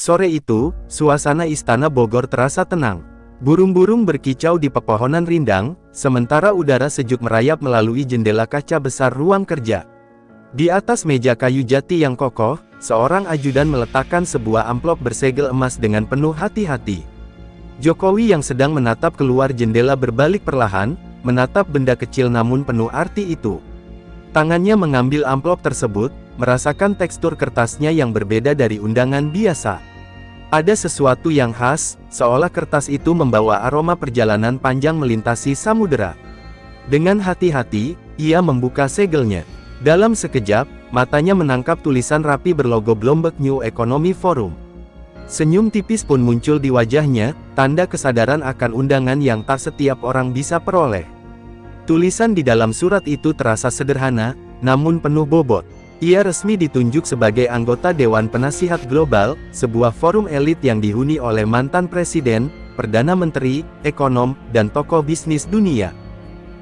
Sore itu, suasana Istana Bogor terasa tenang. Burung-burung berkicau di pepohonan rindang, sementara udara sejuk merayap melalui jendela kaca besar ruang kerja. Di atas meja kayu jati yang kokoh, seorang ajudan meletakkan sebuah amplop bersegel emas dengan penuh hati-hati. Jokowi yang sedang menatap keluar jendela berbalik perlahan, menatap benda kecil namun penuh arti itu. Tangannya mengambil amplop tersebut, merasakan tekstur kertasnya yang berbeda dari undangan biasa. Ada sesuatu yang khas, seolah kertas itu membawa aroma perjalanan panjang melintasi samudera. Dengan hati-hati, ia membuka segelnya. Dalam sekejap, matanya menangkap tulisan rapi berlogo Bloomberg New Economy Forum. Senyum tipis pun muncul di wajahnya, tanda kesadaran akan undangan yang tak setiap orang bisa peroleh. Tulisan di dalam surat itu terasa sederhana, namun penuh bobot. Ia resmi ditunjuk sebagai anggota Dewan Penasihat Global, sebuah forum elit yang dihuni oleh mantan presiden, perdana menteri, ekonom, dan tokoh bisnis dunia.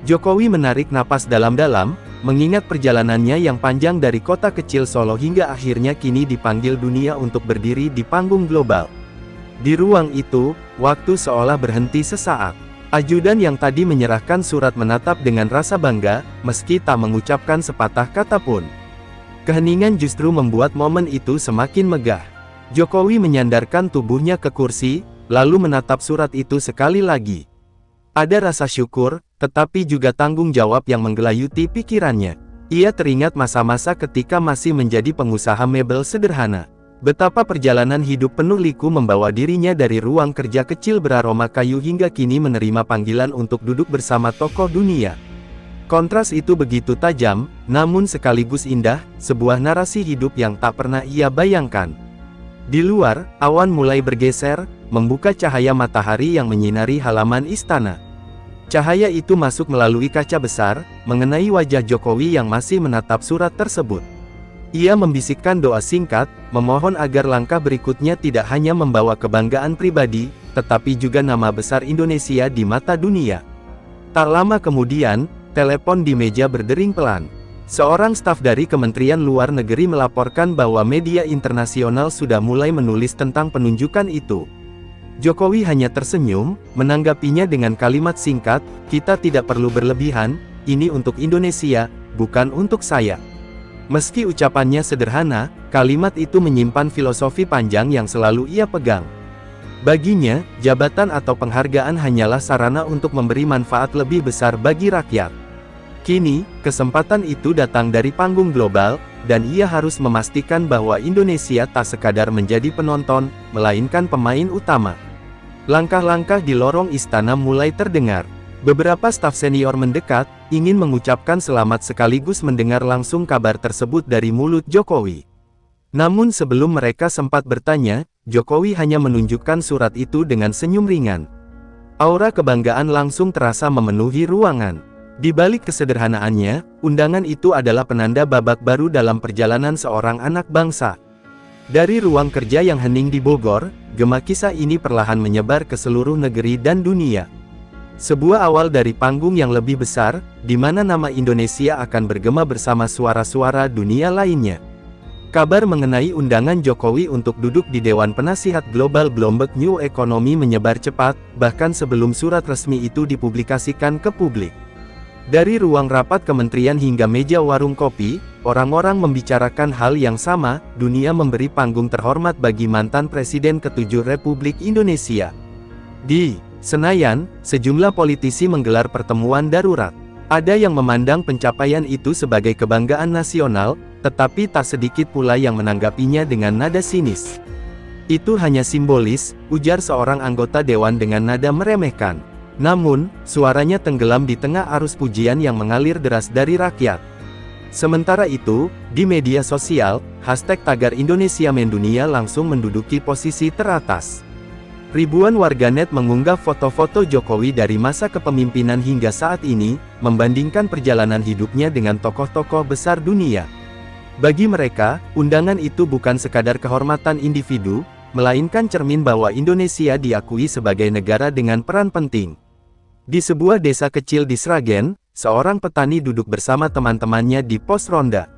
Jokowi menarik napas dalam-dalam, mengingat perjalanannya yang panjang dari kota kecil Solo hingga akhirnya kini dipanggil dunia untuk berdiri di panggung global. Di ruang itu, waktu seolah berhenti sesaat. Ajudan yang tadi menyerahkan surat menatap dengan rasa bangga, meski tak mengucapkan sepatah kata pun. Keheningan justru membuat momen itu semakin megah. Jokowi menyandarkan tubuhnya ke kursi, lalu menatap surat itu sekali lagi. Ada rasa syukur, tetapi juga tanggung jawab yang menggelayuti pikirannya. Ia teringat masa-masa ketika masih menjadi pengusaha mebel sederhana. Betapa perjalanan hidup penuh liku membawa dirinya dari ruang kerja kecil beraroma kayu hingga kini menerima panggilan untuk duduk bersama tokoh dunia. Kontras itu begitu tajam, namun sekaligus indah, sebuah narasi hidup yang tak pernah ia bayangkan. Di luar, awan mulai bergeser, membuka cahaya matahari yang menyinari halaman istana. Cahaya itu masuk melalui kaca besar, mengenai wajah Jokowi yang masih menatap surat tersebut. Ia membisikkan doa singkat, memohon agar langkah berikutnya tidak hanya membawa kebanggaan pribadi, tetapi juga nama besar Indonesia di mata dunia. Tak lama kemudian, telepon di meja berdering pelan. Seorang staf dari Kementerian Luar Negeri melaporkan bahwa media internasional sudah mulai menulis tentang penunjukan itu. Jokowi hanya tersenyum, menanggapinya dengan kalimat singkat, "Kita tidak perlu berlebihan, ini untuk Indonesia, bukan untuk saya." Meski ucapannya sederhana, kalimat itu menyimpan filosofi panjang yang selalu ia pegang. Baginya, jabatan atau penghargaan hanyalah sarana untuk memberi manfaat lebih besar bagi rakyat. Kini, kesempatan itu datang dari panggung global, dan ia harus memastikan bahwa Indonesia tak sekadar menjadi penonton, melainkan pemain utama. Langkah-langkah di lorong istana mulai terdengar. Beberapa staf senior mendekat, ingin mengucapkan selamat sekaligus mendengar langsung kabar tersebut dari mulut Jokowi. Namun sebelum mereka sempat bertanya, Jokowi hanya menunjukkan surat itu dengan senyum ringan. Aura kebanggaan langsung terasa memenuhi ruangan. Di balik kesederhanaannya, undangan itu adalah penanda babak baru dalam perjalanan seorang anak bangsa. Dari ruang kerja yang hening di Bogor, gema kisah ini perlahan menyebar ke seluruh negeri dan dunia. Sebuah awal dari panggung yang lebih besar, di mana nama Indonesia akan bergema bersama suara-suara dunia lainnya. Kabar mengenai undangan Jokowi untuk duduk di Dewan Penasihat Global Bloomberg New Economy menyebar cepat, bahkan sebelum surat resmi itu dipublikasikan ke publik. Dari ruang rapat kementerian hingga meja warung kopi, orang-orang membicarakan hal yang sama, dunia memberi panggung terhormat bagi mantan Presiden ke-7 Republik Indonesia. Di Senayan, sejumlah politisi menggelar pertemuan darurat. Ada yang memandang pencapaian itu sebagai kebanggaan nasional, tetapi tak sedikit pula yang menanggapinya dengan nada sinis. Itu hanya simbolis, ujar seorang anggota dewan dengan nada meremehkan. Namun, suaranya tenggelam di tengah arus pujian yang mengalir deras dari rakyat. Sementara itu, di media sosial, hashtag tagar Indonesia Mendunia langsung menduduki posisi teratas. Ribuan warganet mengunggah foto-foto Jokowi dari masa kepemimpinan hingga saat ini, membandingkan perjalanan hidupnya dengan tokoh-tokoh besar dunia. Bagi mereka, undangan itu bukan sekadar kehormatan individu, melainkan cermin bahwa Indonesia diakui sebagai negara dengan peran penting. Di sebuah desa kecil di Sragen, seorang petani duduk bersama teman-temannya di pos ronda.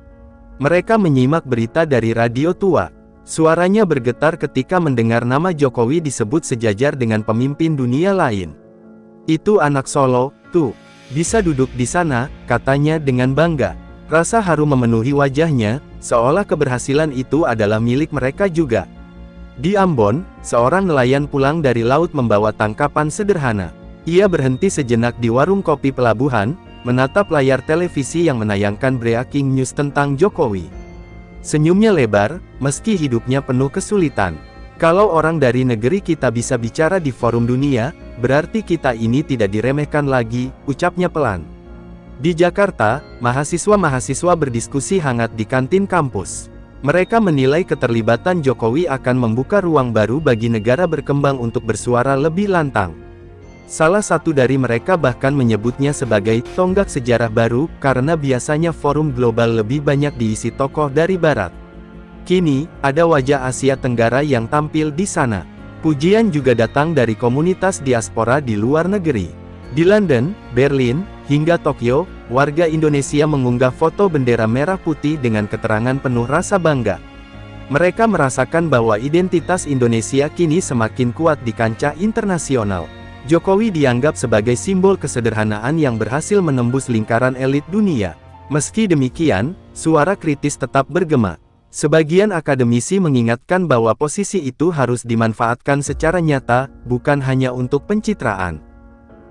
Mereka menyimak berita dari radio tua. Suaranya bergetar ketika mendengar nama Jokowi disebut sejajar dengan pemimpin dunia lain. "Itu anak Solo, tuh. Bisa duduk di sana," katanya dengan bangga. Rasa haru memenuhi wajahnya, seolah keberhasilan itu adalah milik mereka juga. Di Ambon, seorang nelayan pulang dari laut membawa tangkapan sederhana. Ia berhenti sejenak di warung kopi pelabuhan, menatap layar televisi yang menayangkan breaking news tentang Jokowi. Senyumnya lebar, meski hidupnya penuh kesulitan. "Kalau orang dari negeri kita bisa bicara di forum dunia, berarti kita ini tidak diremehkan lagi," ucapnya pelan. Di Jakarta, mahasiswa-mahasiswa berdiskusi hangat di kantin kampus. Mereka menilai keterlibatan Jokowi akan membuka ruang baru bagi negara berkembang untuk bersuara lebih lantang. Salah satu dari mereka bahkan menyebutnya sebagai tonggak sejarah baru, karena biasanya forum global lebih banyak diisi tokoh dari Barat. Kini, ada wajah Asia Tenggara yang tampil di sana. Pujian juga datang dari komunitas diaspora di luar negeri. Di London, Berlin, hingga Tokyo, warga Indonesia mengunggah foto bendera merah putih dengan keterangan penuh rasa bangga. Mereka merasakan bahwa identitas Indonesia kini semakin kuat di kancah internasional. Jokowi dianggap sebagai simbol kesederhanaan yang berhasil menembus lingkaran elit dunia. Meski demikian, suara kritis tetap bergema. Sebagian akademisi mengingatkan bahwa posisi itu harus dimanfaatkan secara nyata, bukan hanya untuk pencitraan.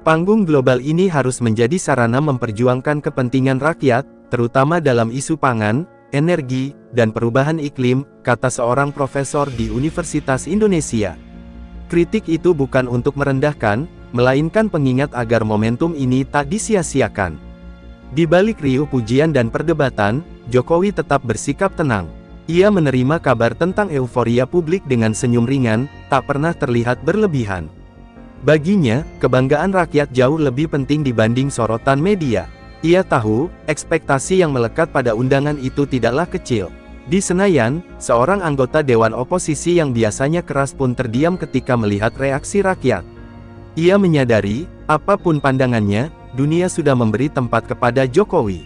Panggung global ini harus menjadi sarana memperjuangkan kepentingan rakyat, terutama dalam isu pangan, energi, dan perubahan iklim, kata seorang profesor di Universitas Indonesia. Kritik itu bukan untuk merendahkan, melainkan pengingat agar momentum ini tak disia-siakan. Di balik riuh pujian dan perdebatan, Jokowi tetap bersikap tenang. Ia menerima kabar tentang euforia publik dengan senyum ringan, tak pernah terlihat berlebihan. Baginya, kebanggaan rakyat jauh lebih penting dibanding sorotan media. Ia tahu, ekspektasi yang melekat pada undangan itu tidaklah kecil. Di Senayan, seorang anggota Dewan Oposisi yang biasanya keras pun terdiam ketika melihat reaksi rakyat. Ia menyadari, apapun pandangannya, dunia sudah memberi tempat kepada Jokowi.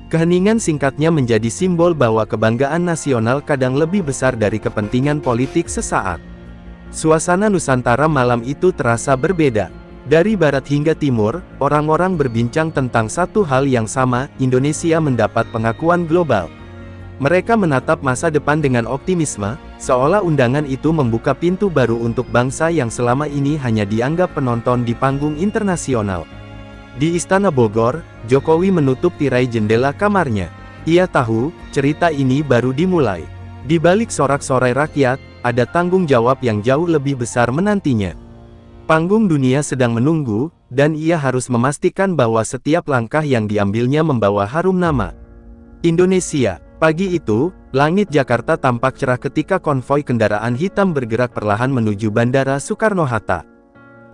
Keheningan singkatnya menjadi simbol bahwa kebanggaan nasional kadang lebih besar dari kepentingan politik sesaat. Suasana Nusantara malam itu terasa berbeda. Dari barat hingga timur, orang-orang berbincang tentang satu hal yang sama, Indonesia mendapat pengakuan global. Mereka menatap masa depan dengan optimisme, seolah undangan itu membuka pintu baru untuk bangsa yang selama ini hanya dianggap penonton di panggung internasional. Di Istana Bogor, Jokowi menutup tirai jendela kamarnya. Ia tahu, cerita ini baru dimulai. Di balik sorak-sorai rakyat, ada tanggung jawab yang jauh lebih besar menantinya. Panggung dunia sedang menunggu, dan ia harus memastikan bahwa setiap langkah yang diambilnya membawa harum nama Indonesia. Pagi itu, langit Jakarta tampak cerah ketika konvoi kendaraan hitam bergerak perlahan menuju Bandara Soekarno-Hatta.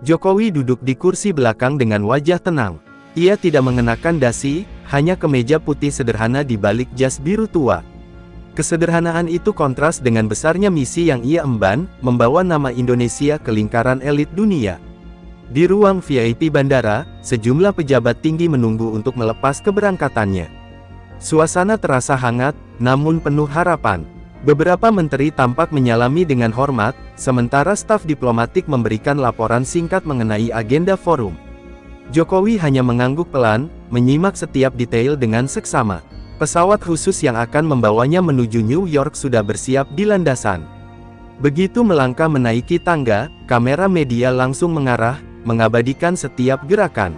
Jokowi duduk di kursi belakang dengan wajah tenang. Ia tidak mengenakan dasi, hanya kemeja putih sederhana di balik jas biru tua. Kesederhanaan itu kontras dengan besarnya misi yang ia emban, membawa nama Indonesia ke lingkaran elit dunia. Di ruang VIP bandara, sejumlah pejabat tinggi menunggu untuk melepas keberangkatannya. Suasana terasa hangat, namun penuh harapan. Beberapa menteri tampak menyalami dengan hormat, sementara staf diplomatik memberikan laporan singkat mengenai agenda forum. Jokowi hanya mengangguk pelan, menyimak setiap detail dengan seksama. Pesawat khusus yang akan membawanya menuju New York sudah bersiap di landasan. Begitu melangkah menaiki tangga, kamera media langsung mengarah, mengabadikan setiap gerakan.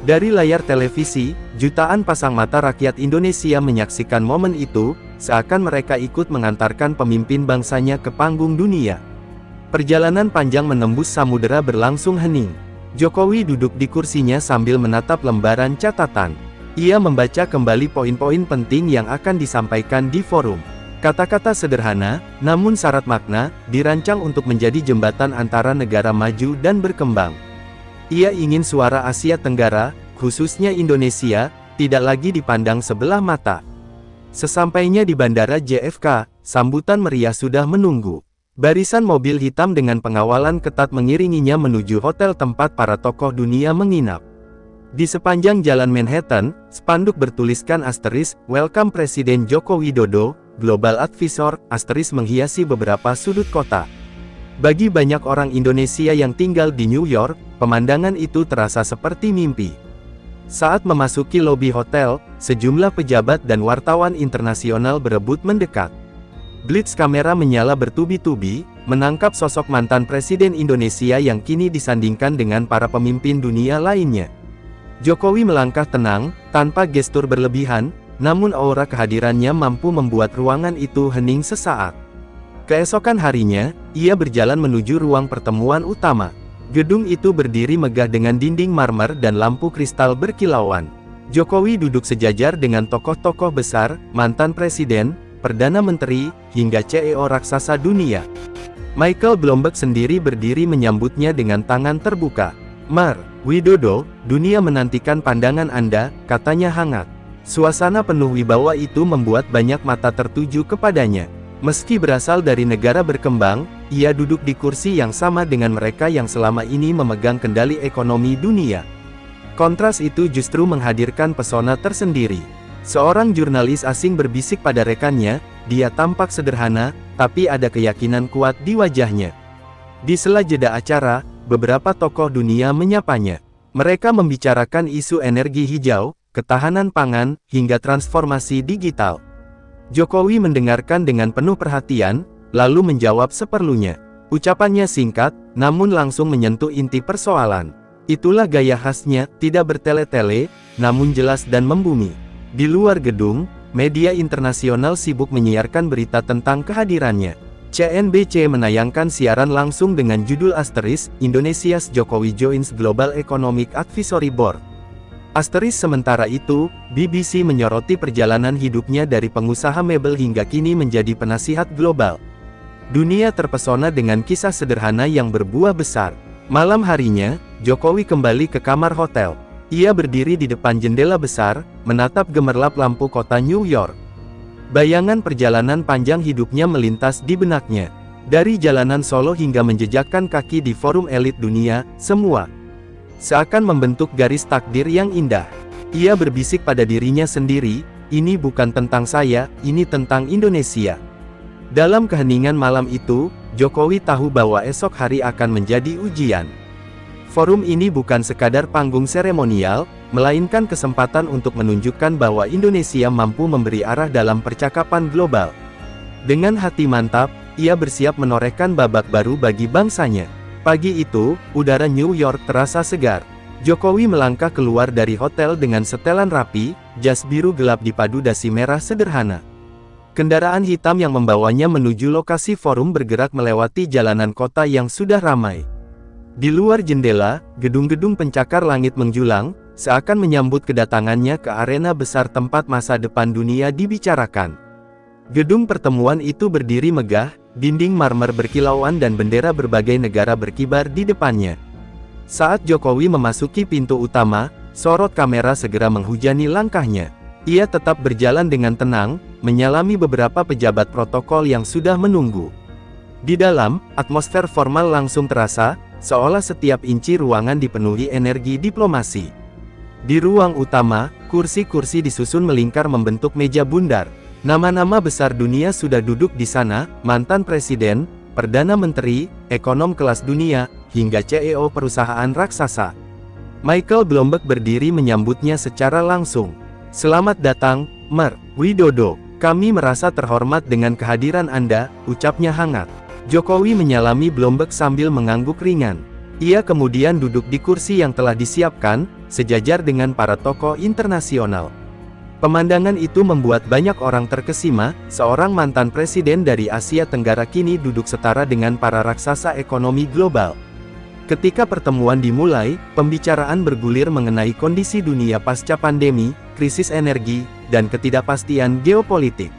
Dari layar televisi, jutaan pasang mata rakyat Indonesia menyaksikan momen itu, seakan mereka ikut mengantarkan pemimpin bangsanya ke panggung dunia. Perjalanan panjang menembus samudera berlangsung hening. Jokowi duduk di kursinya sambil menatap lembaran catatan. Ia membaca kembali poin-poin penting yang akan disampaikan di forum. Kata-kata sederhana, namun syarat makna, dirancang untuk menjadi jembatan antara negara maju dan berkembang. Ia ingin suara Asia Tenggara, khususnya Indonesia, tidak lagi dipandang sebelah mata. Sesampainya di Bandara JFK, sambutan meriah sudah menunggu. Barisan mobil hitam dengan pengawalan ketat mengiringinya menuju hotel tempat para tokoh dunia menginap. Di sepanjang jalan Manhattan, spanduk bertuliskan asterisk, "Welcome Presiden Joko Widodo," Global Advisor, menghiasi beberapa sudut kota. Bagi banyak orang Indonesia yang tinggal di New York, pemandangan itu terasa seperti mimpi. Saat memasuki lobi hotel, sejumlah pejabat dan wartawan internasional berebut mendekat. Blitz kamera menyala bertubi-tubi, menangkap sosok mantan Presiden Indonesia yang kini disandingkan dengan para pemimpin dunia lainnya. Jokowi melangkah tenang, tanpa gestur berlebihan, namun aura kehadirannya mampu membuat ruangan itu hening sesaat. Keesokan harinya, ia berjalan menuju ruang pertemuan utama. Gedung itu berdiri megah dengan dinding marmer dan lampu kristal berkilauan. Jokowi duduk sejajar dengan tokoh-tokoh besar, mantan presiden, perdana menteri, hingga CEO raksasa dunia. Michael Bloomberg sendiri berdiri menyambutnya dengan tangan terbuka. "Mar Widodo, dunia menantikan pandangan Anda," katanya hangat. Suasana penuh wibawa itu membuat banyak mata tertuju kepadanya. Meski berasal dari negara berkembang, ia duduk di kursi yang sama dengan mereka yang selama ini memegang kendali ekonomi dunia. Kontras itu justru menghadirkan pesona tersendiri. Seorang jurnalis asing berbisik pada rekannya, dia tampak sederhana, tapi ada keyakinan kuat di wajahnya. Di sela jeda acara, beberapa tokoh dunia menyapanya. Mereka membicarakan isu energi hijau, ketahanan pangan, hingga transformasi digital. Jokowi mendengarkan dengan penuh perhatian, lalu menjawab seperlunya. Ucapannya singkat, namun langsung menyentuh inti persoalan. Itulah gaya khasnya, tidak bertele-tele, namun jelas dan membumi. Di luar gedung, media internasional sibuk menyiarkan berita tentang kehadirannya. CNBC menayangkan siaran langsung dengan judul Indonesia's Jokowi Joins Global Economic Advisory Board. Sementara itu, BBC menyoroti perjalanan hidupnya dari pengusaha mebel hingga kini menjadi penasihat global. Dunia terpesona dengan kisah sederhana yang berbuah besar. Malam harinya, Jokowi kembali ke kamar hotel. Ia berdiri di depan jendela besar, menatap gemerlap lampu kota New York. Bayangan perjalanan panjang hidupnya melintas di benaknya. Dari jalanan Solo hingga menjejakkan kaki di forum elit dunia, semua seakan membentuk garis takdir yang indah. Ia berbisik pada dirinya sendiri, "Ini bukan tentang saya, ini tentang Indonesia." Dalam keheningan malam itu, Jokowi tahu bahwa esok hari akan menjadi ujian. Forum ini bukan sekadar panggung seremonial, melainkan kesempatan untuk menunjukkan bahwa Indonesia mampu memberi arah dalam percakapan global. Dengan hati mantap, ia bersiap menorehkan babak baru bagi bangsanya. Pagi itu, udara New York terasa segar. Jokowi melangkah keluar dari hotel dengan setelan rapi, jas biru gelap dipadu dasi merah sederhana. Kendaraan hitam yang membawanya menuju lokasi forum bergerak melewati jalanan kota yang sudah ramai. Di luar jendela, gedung-gedung pencakar langit menjulang, seakan menyambut kedatangannya ke arena besar tempat masa depan dunia dibicarakan. Gedung pertemuan itu berdiri megah, dinding marmer berkilauan dan bendera berbagai negara berkibar di depannya. Saat Jokowi memasuki pintu utama, sorot kamera segera menghujani langkahnya. Ia tetap berjalan dengan tenang, menyalami beberapa pejabat protokol yang sudah menunggu. Di dalam, atmosfer formal langsung terasa, seolah setiap inci ruangan dipenuhi energi diplomasi. Di ruang utama, kursi-kursi disusun melingkar membentuk meja bundar. Nama-nama besar dunia sudah duduk di sana, mantan presiden, perdana menteri, ekonom kelas dunia, hingga CEO perusahaan raksasa. Michael Bloomberg berdiri menyambutnya secara langsung. "Selamat datang, Mar Widodo. Kami merasa terhormat dengan kehadiran Anda," ucapnya hangat. Jokowi menyalami Bloomberg sambil mengangguk ringan. Ia kemudian duduk di kursi yang telah disiapkan, sejajar dengan para tokoh internasional. Pemandangan itu membuat banyak orang terkesima, seorang mantan presiden dari Asia Tenggara kini duduk setara dengan para raksasa ekonomi global. Ketika pertemuan dimulai, pembicaraan bergulir mengenai kondisi dunia pasca pandemi, krisis energi, dan ketidakpastian geopolitik.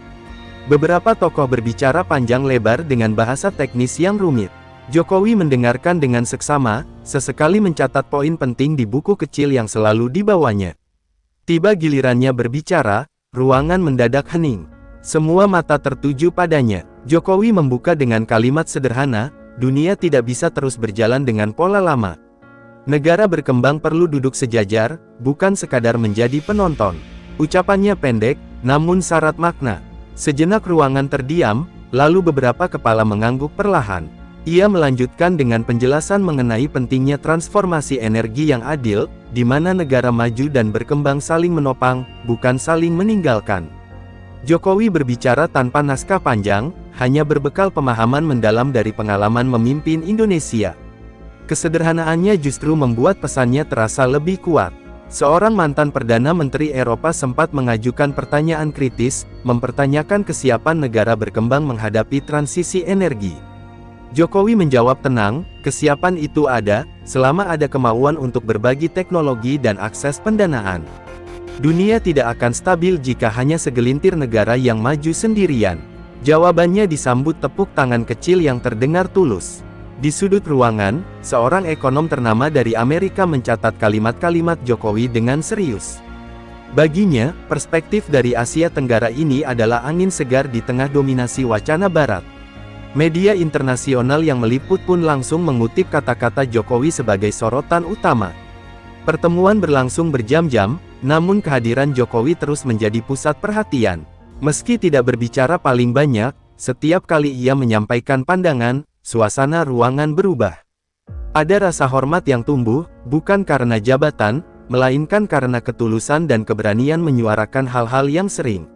Beberapa tokoh berbicara panjang lebar dengan bahasa teknis yang rumit. Jokowi mendengarkan dengan seksama, sesekali mencatat poin penting di buku kecil yang selalu dibawanya. Tiba gilirannya berbicara, ruangan mendadak hening. Semua mata tertuju padanya. Jokowi membuka dengan kalimat sederhana, "Dunia tidak bisa terus berjalan dengan pola lama. Negara berkembang perlu duduk sejajar, bukan sekadar menjadi penonton." Ucapannya pendek, namun syarat makna. Sejenak ruangan terdiam, lalu beberapa kepala mengangguk perlahan. Ia melanjutkan dengan penjelasan mengenai pentingnya transformasi energi yang adil, di mana negara maju dan berkembang saling menopang, bukan saling meninggalkan. Jokowi berbicara tanpa naskah panjang, hanya berbekal pemahaman mendalam dari pengalaman memimpin Indonesia. Kesederhanaannya justru membuat pesannya terasa lebih kuat. Seorang mantan Perdana Menteri Eropa sempat mengajukan pertanyaan kritis, mempertanyakan kesiapan negara berkembang menghadapi transisi energi. Jokowi menjawab tenang, kesiapan itu ada, selama ada kemauan untuk berbagi teknologi dan akses pendanaan. Dunia tidak akan stabil jika hanya segelintir negara yang maju sendirian. Jawabannya disambut tepuk tangan kecil yang terdengar tulus. Di sudut ruangan, seorang ekonom ternama dari Amerika mencatat kalimat-kalimat Jokowi dengan serius. Baginya, perspektif dari Asia Tenggara ini adalah angin segar di tengah dominasi wacana Barat. Media internasional yang meliput pun langsung mengutip kata-kata Jokowi sebagai sorotan utama. Pertemuan berlangsung berjam-jam, namun kehadiran Jokowi terus menjadi pusat perhatian. Meski tidak berbicara paling banyak, setiap kali ia menyampaikan pandangan, suasana ruangan berubah. Ada rasa hormat yang tumbuh, bukan karena jabatan, melainkan karena ketulusan dan keberanian menyuarakan hal-hal yang sering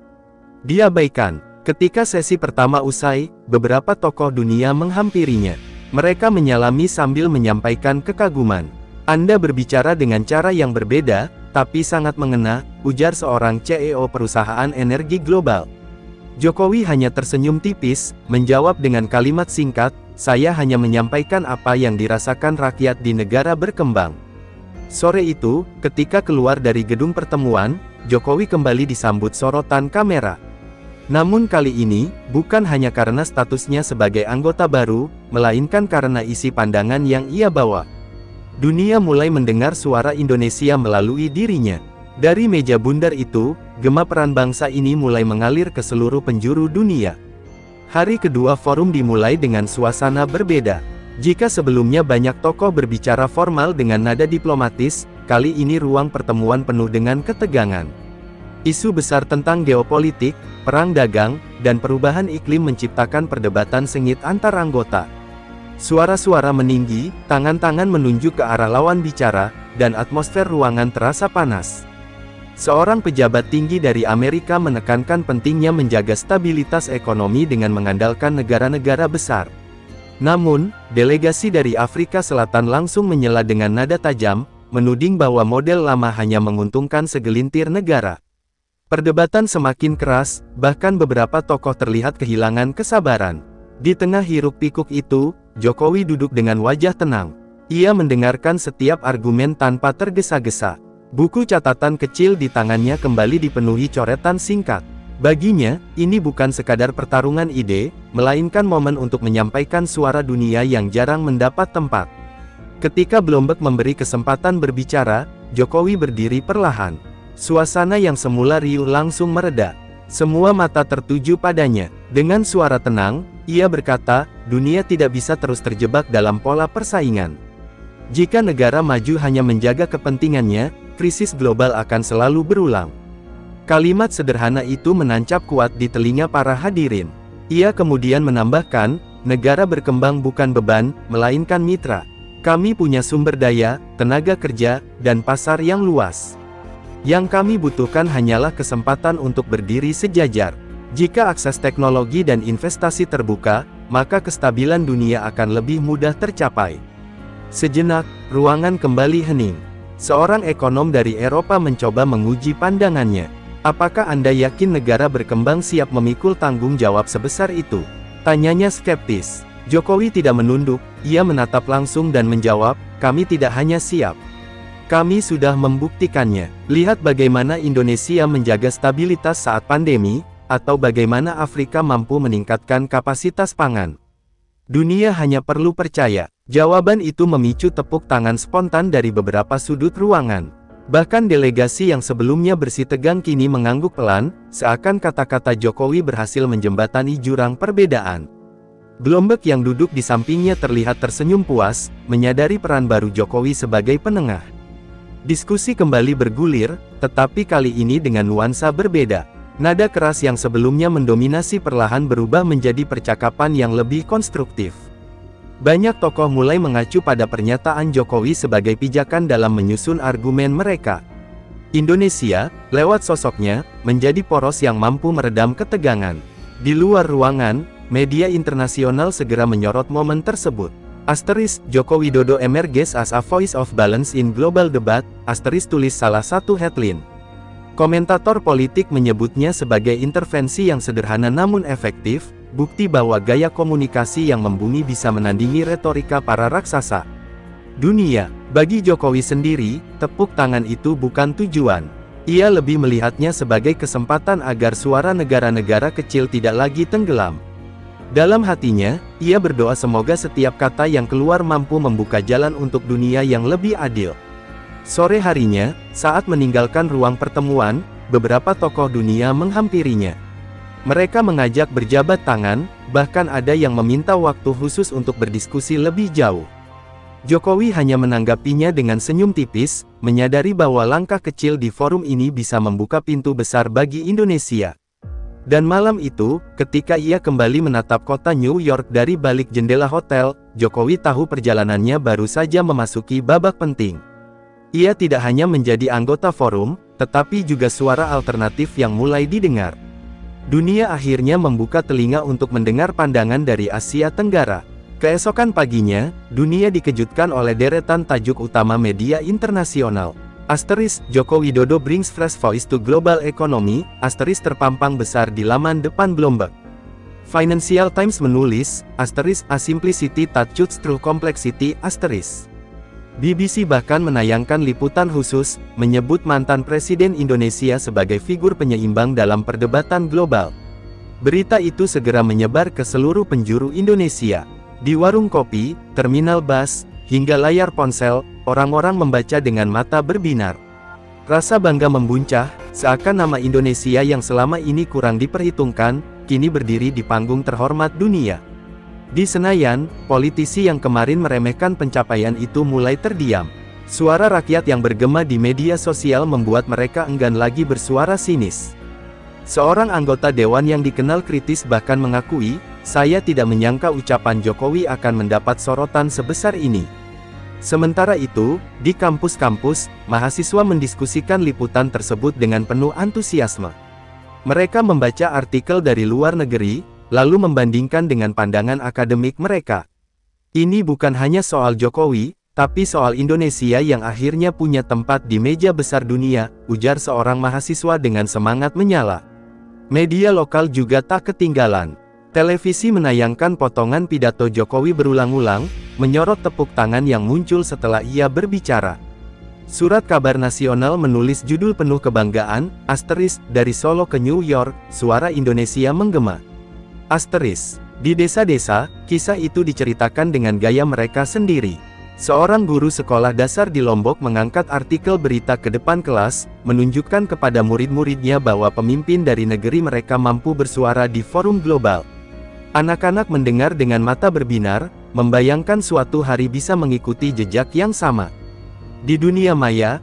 diabaikan. Ketika sesi pertama usai, beberapa tokoh dunia menghampirinya. Mereka menyalami sambil menyampaikan kekaguman. Anda berbicara dengan cara yang berbeda, tapi sangat mengena, ujar seorang CEO perusahaan energi global. Jokowi hanya tersenyum tipis, menjawab dengan kalimat singkat, saya hanya menyampaikan apa yang dirasakan rakyat di negara berkembang. Sore itu, ketika keluar dari gedung pertemuan, Jokowi kembali disambut sorotan kamera. Namun kali ini, bukan hanya karena statusnya sebagai anggota baru, melainkan karena isi pandangan yang ia bawa. Dunia mulai mendengar suara Indonesia melalui dirinya. Dari meja bundar itu, gema peran bangsa ini mulai mengalir ke seluruh penjuru dunia. Hari kedua forum dimulai dengan suasana berbeda. Jika sebelumnya banyak tokoh berbicara formal dengan nada diplomatis, kali ini ruang pertemuan penuh dengan ketegangan. Isu besar tentang geopolitik, perang dagang, dan perubahan iklim menciptakan perdebatan sengit antar anggota. Suara-suara meninggi, tangan-tangan menunjuk ke arah lawan bicara, dan atmosfer ruangan terasa panas. Seorang pejabat tinggi dari Amerika menekankan pentingnya menjaga stabilitas ekonomi dengan mengandalkan negara-negara besar. Namun, delegasi dari Afrika Selatan langsung menyela dengan nada tajam, menuding bahwa model lama hanya menguntungkan segelintir negara. Perdebatan semakin keras, bahkan beberapa tokoh terlihat kehilangan kesabaran. Di tengah hiruk-pikuk itu, Jokowi duduk dengan wajah tenang. Ia mendengarkan setiap argumen tanpa tergesa-gesa. Buku catatan kecil di tangannya kembali dipenuhi coretan singkat. Baginya, ini bukan sekadar pertarungan ide, melainkan momen untuk menyampaikan suara dunia yang jarang mendapat tempat. Ketika Bloomberg memberi kesempatan berbicara, Jokowi berdiri perlahan. Suasana yang semula riuh langsung mereda. Semua mata tertuju padanya. Dengan suara tenang, ia berkata, dunia tidak bisa terus terjebak dalam pola persaingan. Jika negara maju hanya menjaga kepentingannya, krisis global akan selalu berulang. Kalimat sederhana itu menancap kuat di telinga para hadirin. Ia kemudian menambahkan, negara berkembang bukan beban, melainkan mitra. Kami punya sumber daya, tenaga kerja, dan pasar yang luas. Yang kami butuhkan hanyalah kesempatan untuk berdiri sejajar. Jika akses teknologi dan investasi terbuka, maka kestabilan dunia akan lebih mudah tercapai. Sejenak, ruangan kembali hening. Seorang ekonom dari Eropa mencoba menguji pandangannya. Apakah Anda yakin negara berkembang siap memikul tanggung jawab sebesar itu? Tanyanya skeptis. Jokowi tidak menunduk, ia menatap langsung dan menjawab, kami tidak hanya siap. Kami sudah membuktikannya. Lihat bagaimana Indonesia menjaga stabilitas saat pandemi, atau bagaimana Afrika mampu meningkatkan kapasitas pangan. Dunia hanya perlu percaya. Jawaban itu memicu tepuk tangan spontan dari beberapa sudut ruangan. Bahkan delegasi yang sebelumnya bersih tegang kini mengangguk pelan, seakan kata-kata Jokowi berhasil menjembatani jurang perbedaan. Bloomberg yang duduk di sampingnya terlihat tersenyum puas, menyadari peran baru Jokowi sebagai penengah. Diskusi kembali bergulir, tetapi kali ini dengan nuansa berbeda. Nada keras yang sebelumnya mendominasi perlahan berubah menjadi percakapan yang lebih konstruktif. Banyak tokoh mulai mengacu pada pernyataan Jokowi sebagai pijakan dalam menyusun argumen mereka. Indonesia, lewat sosoknya, menjadi poros yang mampu meredam ketegangan. Di luar ruangan, media internasional segera menyorot momen tersebut. Joko Widodo emerges as a voice of balance in global debate, tulis salah satu headline. Komentator politik menyebutnya sebagai intervensi yang sederhana namun efektif, bukti bahwa gaya komunikasi yang membumi bisa menandingi retorika para raksasa dunia. Bagi Jokowi sendiri, tepuk tangan itu bukan tujuan. Ia lebih melihatnya sebagai kesempatan agar suara negara-negara kecil tidak lagi tenggelam. Dalam hatinya, ia berdoa semoga setiap kata yang keluar mampu membuka jalan untuk dunia yang lebih adil. Sore harinya, saat meninggalkan ruang pertemuan, beberapa tokoh dunia menghampirinya. Mereka mengajak berjabat tangan, bahkan ada yang meminta waktu khusus untuk berdiskusi lebih jauh. Jokowi hanya menanggapinya dengan senyum tipis, menyadari bahwa langkah kecil di forum ini bisa membuka pintu besar bagi Indonesia. Dan malam itu, ketika ia kembali menatap kota New York dari balik jendela hotel, Jokowi tahu perjalanannya baru saja memasuki babak penting. Ia tidak hanya menjadi anggota forum, tetapi juga suara alternatif yang mulai didengar. Dunia akhirnya membuka telinga untuk mendengar pandangan dari Asia Tenggara. Keesokan paginya, dunia dikejutkan oleh deretan tajuk utama media internasional. Joko Widodo brings fresh voice to global economy, terpampang besar di laman depan Bloomberg. Financial Times menulis, a simplicity touches through complexity, BBC bahkan menayangkan liputan khusus, menyebut mantan Presiden Indonesia sebagai figur penyeimbang dalam perdebatan global. Berita itu segera menyebar ke seluruh penjuru Indonesia. Di warung kopi, terminal bus, hingga layar ponsel, orang-orang membaca dengan mata berbinar. Rasa bangga membuncah, seakan nama Indonesia yang selama ini kurang diperhitungkan, kini berdiri di panggung terhormat dunia. Di Senayan, politisi yang kemarin meremehkan pencapaian itu mulai terdiam. Suara rakyat yang bergema di media sosial membuat mereka enggan lagi bersuara sinis. Seorang anggota dewan yang dikenal kritis bahkan mengakui, "Saya tidak menyangka ucapan Jokowi akan mendapat sorotan sebesar ini." Sementara itu, di kampus-kampus, mahasiswa mendiskusikan liputan tersebut dengan penuh antusiasme. Mereka membaca artikel dari luar negeri, lalu membandingkan dengan pandangan akademik mereka. Ini bukan hanya soal Jokowi, tapi soal Indonesia yang akhirnya punya tempat di meja besar dunia, ujar seorang mahasiswa dengan semangat menyala. Media lokal juga tak ketinggalan. Televisi menayangkan potongan pidato Jokowi berulang-ulang, menyorot tepuk tangan yang muncul setelah ia berbicara. Surat Kabar Nasional menulis judul penuh kebanggaan, dari Solo ke New York, suara Indonesia menggema. Di desa-desa, kisah itu diceritakan dengan gaya mereka sendiri. Seorang guru sekolah dasar di Lombok mengangkat artikel berita ke depan kelas, menunjukkan kepada murid-muridnya bahwa pemimpin dari negeri mereka mampu bersuara di forum global. Anak-anak mendengar dengan mata berbinar, membayangkan suatu hari bisa mengikuti jejak yang sama. Di dunia maya,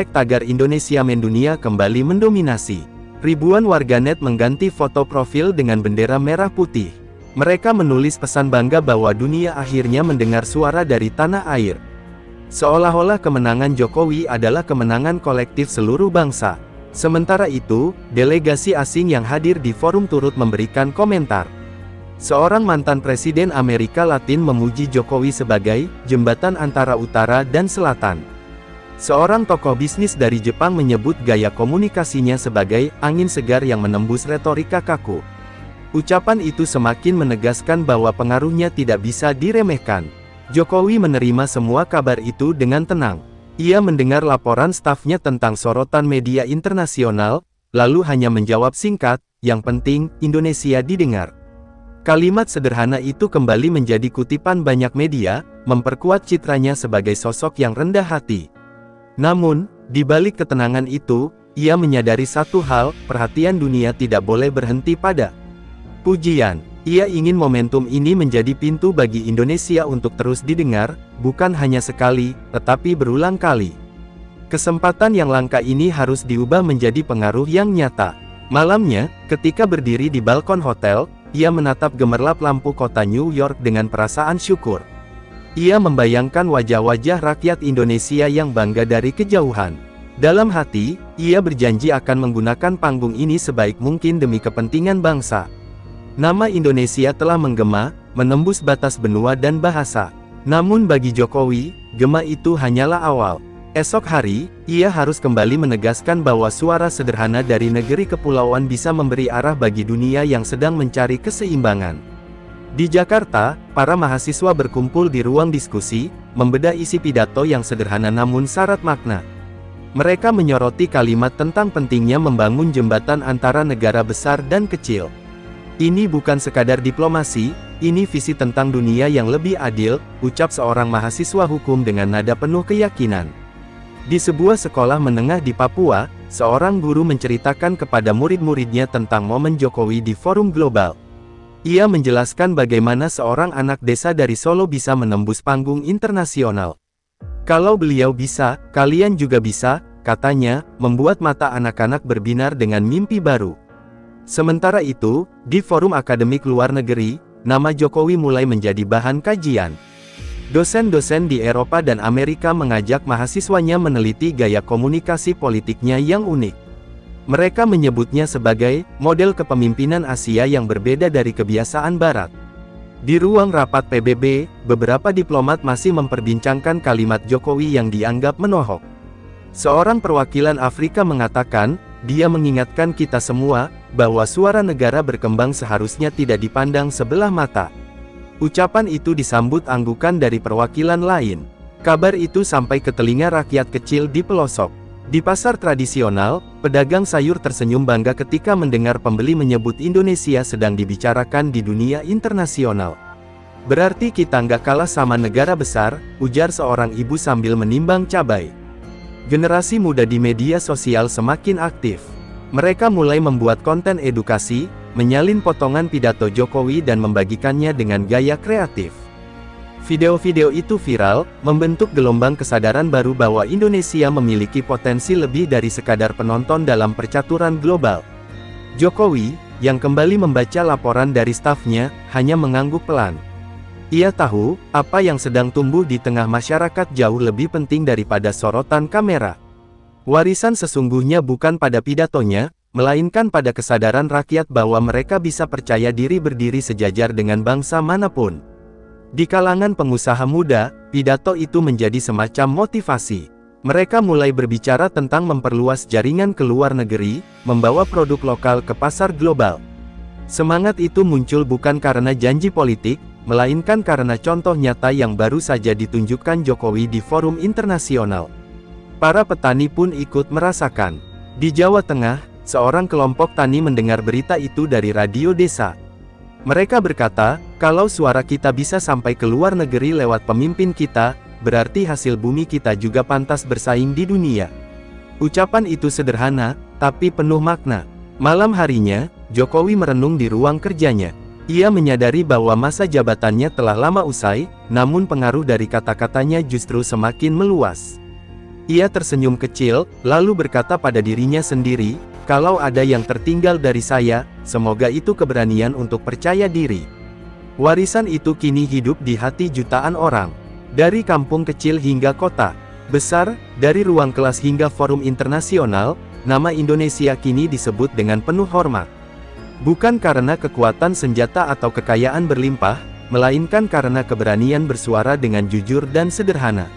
#tagar Indonesia Mendunia kembali mendominasi. Ribuan warganet mengganti foto profil dengan bendera merah putih. Mereka menulis pesan bangga bahwa dunia akhirnya mendengar suara dari tanah air. Seolah-olah kemenangan Jokowi adalah kemenangan kolektif seluruh bangsa. Sementara itu, delegasi asing yang hadir di forum turut memberikan komentar. Seorang mantan Presiden Amerika Latin memuji Jokowi sebagai jembatan antara utara dan selatan. Seorang tokoh bisnis dari Jepang menyebut gaya komunikasinya sebagai angin segar yang menembus retorika kaku. Ucapan itu semakin menegaskan bahwa pengaruhnya tidak bisa diremehkan. Jokowi menerima semua kabar itu dengan tenang. Ia mendengar laporan stafnya tentang sorotan media internasional, lalu hanya menjawab singkat, "Yang penting, Indonesia didengar." Kalimat sederhana itu kembali menjadi kutipan banyak media, memperkuat citranya sebagai sosok yang rendah hati. Namun, di balik ketenangan itu, ia menyadari satu hal, perhatian dunia tidak boleh berhenti pada pujian. Ia ingin momentum ini menjadi pintu bagi Indonesia untuk terus didengar, bukan hanya sekali, tetapi berulang kali. Kesempatan yang langka ini harus diubah menjadi pengaruh yang nyata. Malamnya, ketika berdiri di balkon hotel, ia menatap gemerlap lampu kota New York dengan perasaan syukur. Ia membayangkan wajah-wajah rakyat Indonesia yang bangga dari kejauhan. Dalam hati, ia berjanji akan menggunakan panggung ini sebaik mungkin demi kepentingan bangsa. Nama Indonesia telah menggema, menembus batas benua dan bahasa. Namun bagi Jokowi, gema itu hanyalah awal. Esok hari, ia harus kembali menegaskan bahwa suara sederhana dari negeri kepulauan bisa memberi arah bagi dunia yang sedang mencari keseimbangan. Di Jakarta, para mahasiswa berkumpul di ruang diskusi, membedah isi pidato yang sederhana namun syarat makna. Mereka menyoroti kalimat tentang pentingnya membangun jembatan antara negara besar dan kecil. Ini bukan sekadar diplomasi, ini visi tentang dunia yang lebih adil, ucap seorang mahasiswa hukum dengan nada penuh keyakinan. Di sebuah sekolah menengah di Papua, seorang guru menceritakan kepada murid-muridnya tentang momen Jokowi di forum global. Ia menjelaskan bagaimana seorang anak desa dari Solo bisa menembus panggung internasional. Kalau beliau bisa, kalian juga bisa, katanya, membuat mata anak-anak berbinar dengan mimpi baru. Sementara itu, di forum akademik luar negeri, nama Jokowi mulai menjadi bahan kajian. Dosen-dosen di Eropa dan Amerika mengajak mahasiswanya meneliti gaya komunikasi politiknya yang unik. Mereka menyebutnya sebagai model kepemimpinan Asia yang berbeda dari kebiasaan Barat. Di ruang rapat PBB, beberapa diplomat masih memperbincangkan kalimat Jokowi yang dianggap menohok. Seorang perwakilan Afrika mengatakan, dia mengingatkan kita semua, bahwa suara negara berkembang seharusnya tidak dipandang sebelah mata. Ucapan itu disambut anggukan dari perwakilan lain. Kabar itu sampai ke telinga rakyat kecil di pelosok. Di pasar tradisional, pedagang sayur tersenyum bangga ketika mendengar pembeli menyebut Indonesia sedang dibicarakan di dunia internasional. Berarti kita nggak kalah sama negara besar, ujar seorang ibu sambil menimbang cabai. Generasi muda di media sosial semakin aktif. Mereka mulai membuat konten edukasi, menyalin potongan pidato Jokowi dan membagikannya dengan gaya kreatif. Video-video itu viral, membentuk gelombang kesadaran baru bahwa Indonesia memiliki potensi lebih dari sekadar penonton dalam percaturan global. Jokowi, yang kembali membaca laporan dari stafnya, hanya mengangguk pelan. Ia tahu, apa yang sedang tumbuh di tengah masyarakat jauh lebih penting daripada sorotan kamera. Warisan sesungguhnya bukan pada pidatonya, melainkan pada kesadaran rakyat bahwa mereka bisa percaya diri berdiri sejajar dengan bangsa manapun. Di kalangan pengusaha muda, pidato itu menjadi semacam motivasi. Mereka mulai berbicara tentang memperluas jaringan ke luar negeri, membawa produk lokal ke pasar global. Semangat itu muncul bukan karena janji politik, melainkan karena contoh nyata yang baru saja ditunjukkan Jokowi di forum internasional. Para petani pun ikut merasakan. Di Jawa Tengah, seorang kelompok tani mendengar berita itu dari radio desa. Mereka berkata, kalau suara kita bisa sampai ke luar negeri lewat pemimpin kita, berarti hasil bumi kita juga pantas bersaing di dunia. Ucapan itu sederhana, tapi penuh makna. Malam harinya, Jokowi merenung di ruang kerjanya. Ia menyadari bahwa masa jabatannya telah lama usai, namun pengaruh dari kata-katanya justru semakin meluas. Ia tersenyum kecil, lalu berkata pada dirinya sendiri, kalau ada yang tertinggal dari saya, semoga itu keberanian untuk percaya diri. Warisan itu kini hidup di hati jutaan orang. Dari kampung kecil hingga kota besar, dari ruang kelas hingga forum internasional, nama Indonesia kini disebut dengan penuh hormat. Bukan karena kekuatan senjata atau kekayaan berlimpah, melainkan karena keberanian bersuara dengan jujur dan sederhana.